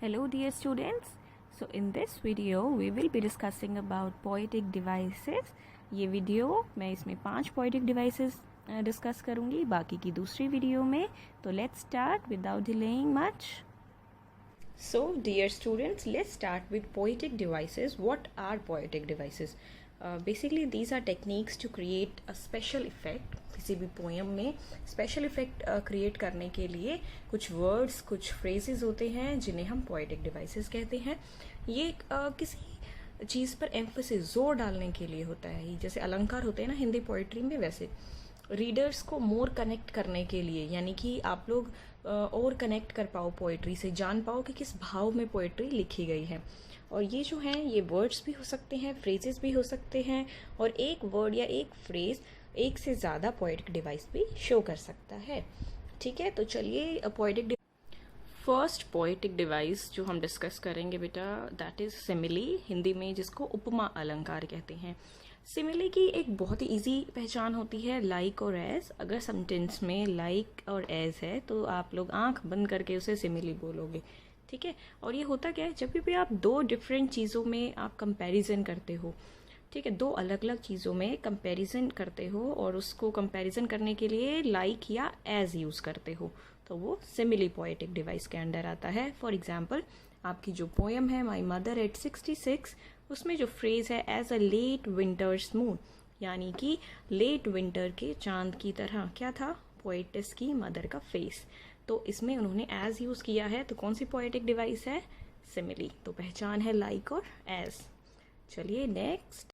Hello dear students. So in this video we will be discussing about poetic devices. ये video मैं इसमें 5 poetic devices discuss करूँगी, बाकी की दूसरी वीडियो में. तो let's start without delaying much. So dear students, let's start with poetic devices. What are poetic devices? Basically these are techniques to create a special effect. किसी भी पोएम में special effect create करने के लिए कुछ words, कुछ phrases होते हैं जिन्हें हम पोएटिक डिवाइसेस कहते हैं. ये किसी चीज़ पर एम्फोसिस, जोर डालने के लिए होता है. जैसे अलंकार होते हैं ना हिंदी पोइट्री में, वैसे रीडर्स को मोर कनेक्ट करने के लिए, यानी कि आप लोग और कनेक्ट कर पाओ पोइट्री से, जान पाओ कि किस भाव में पोइट्री लिखी गई है. और ये जो हैं ये वर्ड्स भी हो सकते हैं, फ्रेजेस भी हो सकते हैं, और एक वर्ड या एक फ्रेज एक से ज़्यादा पोएटिक डिवाइस भी शो कर सकता है. ठीक है, तो चलिए फर्स्ट पोएटिक डिवाइस जो हम डिस्कस करेंगे बेटा, दैट इज़ सिमिली, हिंदी में जिसको उपमा अलंकार कहते हैं. सिमिली की एक बहुत ही इजी पहचान होती है, लाइक और एज. अगर सेंटेंस में लाइक और एज है तो आप लोग आंख बंद करके उसे सिमिली बोलोगे. ठीक है, और ये होता क्या है, जब भी आप दो डिफरेंट चीज़ों में आप कंपैरिजन करते हो, ठीक है, दो अलग अलग चीज़ों में कंपैरिजन करते हो और उसको कंपैरिजन करने के लिए लाइक या एज यूज़ करते हो, तो वो सिमिली पोएटिक डिवाइस के अंडर आता है. फॉर एग्जांपल, आपकी जो पोएम है माई मदर एट 66, उसमें जो फ्रेज है as a late winter's moon, यानी कि लेट विंटर के चांद की तरह, क्या था, पोएटिस की मदर का फेस. तो इसमें उन्होंने एज यूज़ किया है, तो कौन सी पोएटिक डिवाइस है, सिमिली. तो पहचान है लाइक और एज. चलिए नेक्स्ट.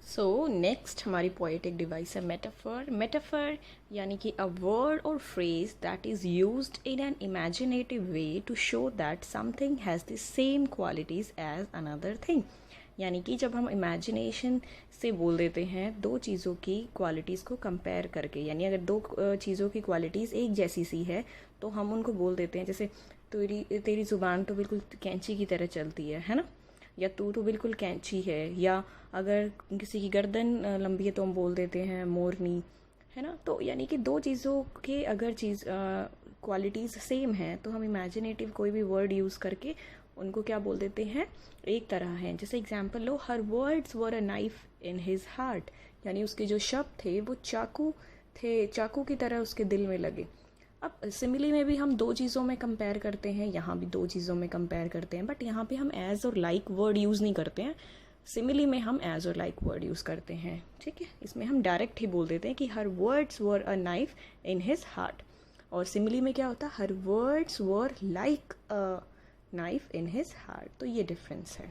सो नेक्स्ट हमारी पोएटिक डिवाइस है मेटाफर. मेटाफर यानी कि अ वर्ड और phrase that is used in an imaginative way to show that something has the same qualities as another thing. यानी कि जब हम इमेजिनेशन से बोल देते हैं दो चीज़ों की क्वालिटीज़ को कंपेयर करके, यानी अगर दो चीज़ों की क्वालिटीज़ एक जैसी सी है तो हम उनको बोल देते हैं, जैसे तेरी ज़ुबान तो बिल्कुल कैंची की तरह चलती है ना, या तू तो बिल्कुल कैंची है. या अगर किसी की गर्दन लंबी है तो हम बोल देते हैं मोरनी, है ना. तो यानी कि दो चीज़ों के अगर क्वालिटीज़ सेम हैं तो हम इमेजिनेटिव कोई भी वर्ड यूज़ करके उनको क्या बोल देते हैं, एक तरह है. जैसे example low, her words were a knife in his heart, यानी उसके जो शब्द थे वो चाकू थे, चाकू की तरह उसके दिल में लगे. अब सिमिली में भी हम दो चीज़ों में कंपेयर करते हैं, यहाँ भी दो चीज़ों में कंपेयर करते हैं, बट यहाँ पे हम एज और लाइक वर्ड यूज़ नहीं करते हैं. सिमिली में हम एज और लाइक वर्ड यूज़ करते हैं. ठीक है, इसमें हम डायरेक्ट ही बोल देते हैं कि हर words were a knife in his heart. और सिमिली में क्या होता है, हर words were like a knife in his heart. तो ये डिफरेंस है.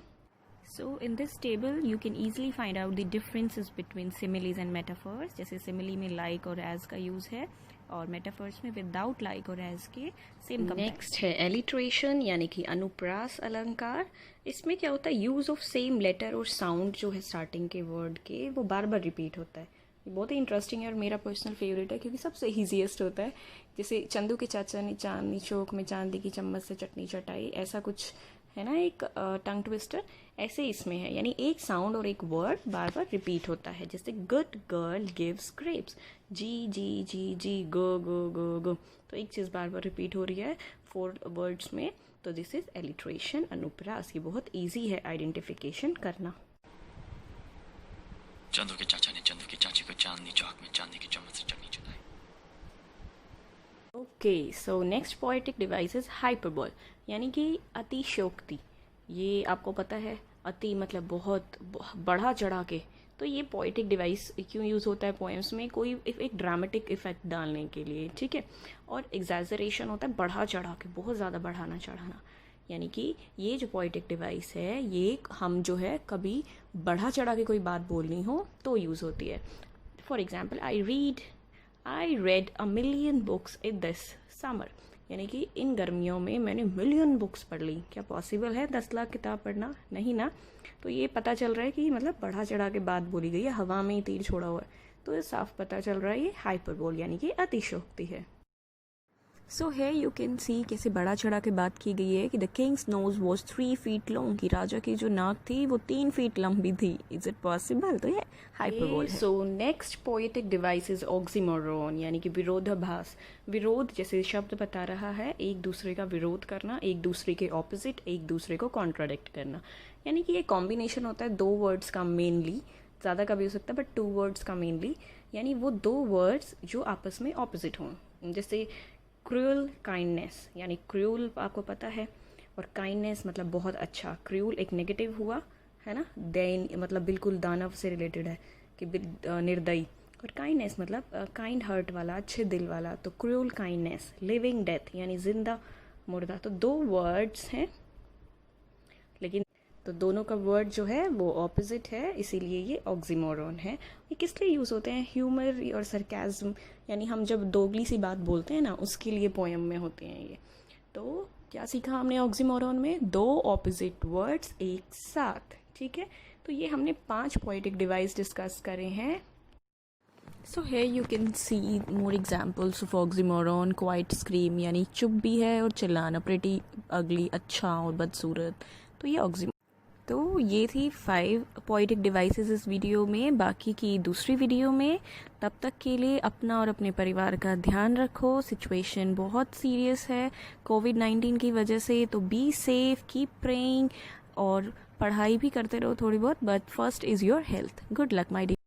So in this table you can easily find out the differences between similes and metaphors. जैसे simile में like और as का यूज़ है और metaphors में without like और as के सेम. नेक्स्ट है alliteration, यानी कि अनुप्रास अलंकार. इसमें क्या होता है, यूज़ ऑफ सेम लेटर और साउंड जो है स्टार्टिंग के वर्ड के, वो बार बार रिपीट होता है. ये बहुत ही इंटरेस्टिंग है और मेरा पर्सनल फेवरेट है क्योंकि सबसे ईजीएस्ट होता है. जैसे चंदू के चाचा ने चांदनी चौक में चांदी की चम्मच से चटनी चटाई, ऐसा कुछ है ना, एक टंग ट्विस्टर. ऐसे इसमें है, यानी एक साउंड और एक वर्ड बार बार रिपीट होता है. जैसे गुड गर्ल गिव्स ग्रेप्स, जी जी जी जी, गो गो गो गो. तो एक चीज़ बार बार रिपीट हो रही है 4 वर्ड्स में. तो दिस इज एलिट्रेशन, अनुप्रास. ये बहुत ईजी है आइडेंटिफिकेशन करना. चंदू के चाचा ने चंदू की चाची को चांदनी चौक में चांदी की चम्मच से चटनी चटाई. Okay, so next poetic device is hyperbole, यानी कि अतिशयोक्ति. ये आपको पता है, अति मतलब बहुत बढ़ा चढ़ा के. तो ये पोएटिक डिवाइस क्यों यूज़ होता है पोएम्स में, कोई एक ड्रामेटिक इफेक्ट डालने के लिए. ठीक है, और एग्जैजरेशन होता है बढ़ा चढ़ा के, बहुत ज़्यादा बढ़ाना चढ़ाना. यानी कि ये जो पोएटिक डिवाइस है ये हम जो है कभी बढ़ा चढ़ा के कोई बात बोलनी हो तो यूज़ होती है. For example, I read a million books in this summer, यानी कि इन गर्मियों में मैंने मिलियन बुक्स पढ़ ली. क्या पॉसिबल है 10 लाख किताब पढ़ना, नहीं ना. तो ये पता चल रहा है कि मतलब बढ़ा चढ़ा के बात बोली गई है, हवा में ही तीर छोड़ा हुआ है. तो ये साफ पता चल रहा है ये हाइपरबोल यानी कि अतिशयोक्ति है. सो है यू कैन सी कैसे बड़ा चढ़ा के बात की गई है कि the Kings knows was 3 feet long, कि राजा की जो नाक थी वो 3 फीट लंबी थी. Is it possible? तो ये हाइपरबोल है. So next poetic device is oxymoron, यानी कि विरोधाभास. विरोध जैसे शब्द बता रहा है, एक दूसरे का विरोध करना, एक दूसरे के ऑपोजिट, एक दूसरे को कॉन्ट्राडिक्ट करना. यानी कि ये कॉम्बिनेशन होता है दो वर्ड्स का मेनली, ज़्यादा का भी हो सकता है बट 2 वर्ड्स का मेनली. यानी वो 2 वर्ड्स जो आपस में ऑपोजिट हों. जैसे क्रूअल काइंडनेस, यानी क्रूअल आपको पता है, और काइंडनेस मतलब बहुत अच्छा. क्रूअल एक नेगेटिव हुआ है ना, दैन मतलब बिल्कुल दानव से रिलेटेड है कि निर्दयी. और काइंडनेस मतलब काइंड हार्ट वाला, अच्छे दिल वाला. तो क्रूअल काइंडनेस. लिविंग डेथ यानी जिंदा मुर्दा. तो 2 वर्ड्स हैं, लेकिन तो दोनों का वर्ड जो है वो ऑपोजिट है, इसीलिए ये ऑक्सीमोरॉन है. ये किस लिए यूज़ होते हैं? ह्यूमर और सरकाज़म, यानी हम जब दोगली सी बात बोलते हैं ना, उसके लिए पोएम में होते हैं ये. तो क्या सीखा हमने ऑक्सीमोरॉन में? 2 ऑपोजिट वर्ड्स एक साथ. ठीक है, तो ये हमने 5 पोएटिक डिवाइस डिस्कस करे हैं. सो here you can see more examples of oxymoron. Quite scream यानी चुप भी है और चिल्लाना. प्रिटी अगली अच्छा और बदसूरत. तो ये तो ये थी 5 पोएटिक डिवाइसेस इस वीडियो में. बाकी की दूसरी वीडियो में. तब तक के लिए अपना और अपने परिवार का ध्यान रखो. सिचुएशन बहुत सीरियस है कोविड-19 की वजह से, तो बी सेफ, कीप प्रेइंग और पढ़ाई भी करते रहो थोड़ी बहुत, but first is your health. Good luck my dear.